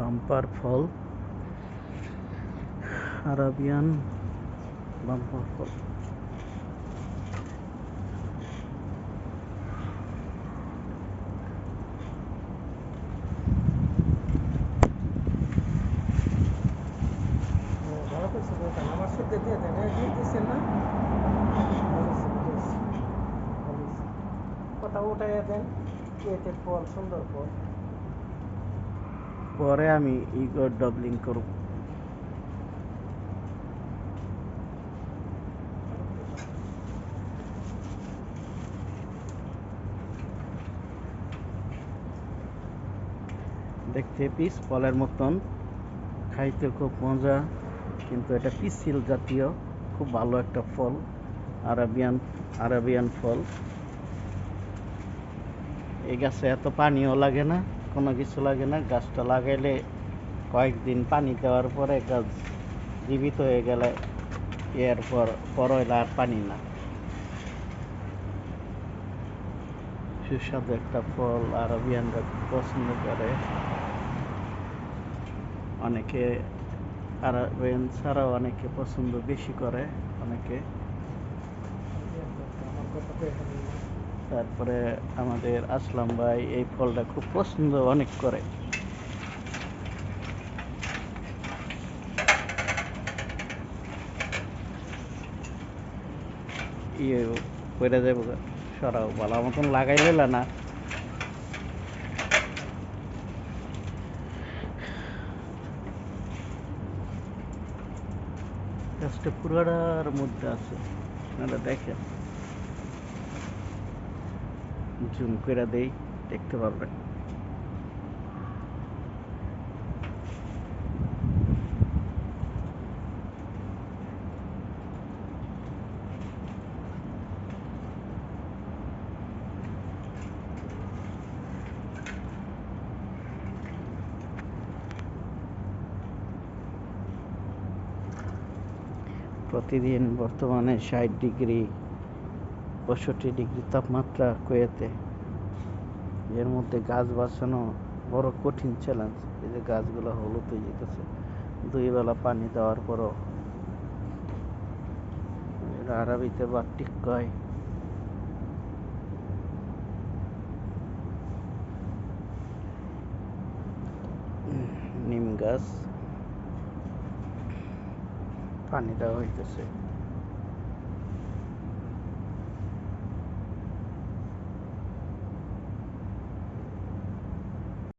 Bumper ফল, Arabian bumper ফল। পরে আমি ইগোর doubling করব। দেখতে পিস ফলের মতন, খাইতে খুব মজা, কিন্তু এটা পিসিল জাতীয়, খুব ভালো একটা ফল। আরাবিয়ান ফল। এই গাছে এত পানিও লাগে না, কোনো কিছু লাগে না। গাছটা লাগাইলে কয়েকদিন পানি দেওয়ার পরে গাছ জীবিত হয়ে গেলে এরপর হইলে আর পানি না। সুস্বাদু একটা ফল, আরাবিয়ানরা পছন্দ করে। অনেকে আরাবিয়ান ছাড়াও অনেকে পছন্দ বেশি করে অনেকে। তারপরে আমাদের আসলাম ভাই এই ফলটা খুব পছন্দ অনেক করে। ইয়ে করে যাবো, সরাও ভালো মতন লাগাইলে না। গাছটা পুরাটার মধ্যে আছে, আপনারা দেখেন, জুম করে দেই, দেখতে পারবেন। প্রতিদিন বর্তমানে ৬০ ডিগ্রি ৬৫ ডিগ্রি তাপমাত্রা কুয়েতে। এর মধ্যে গাছ বাঁচানো বড় কঠিন চ্যালেঞ্জ। এই যে গাছগুলো হলুদ হয়ে যেতেছে ২ বেলা পানি দেওয়ার পরও। আরবিতে বাট্টিক কয়। নিম গাছ, পানি দেওয়া হইতেছে।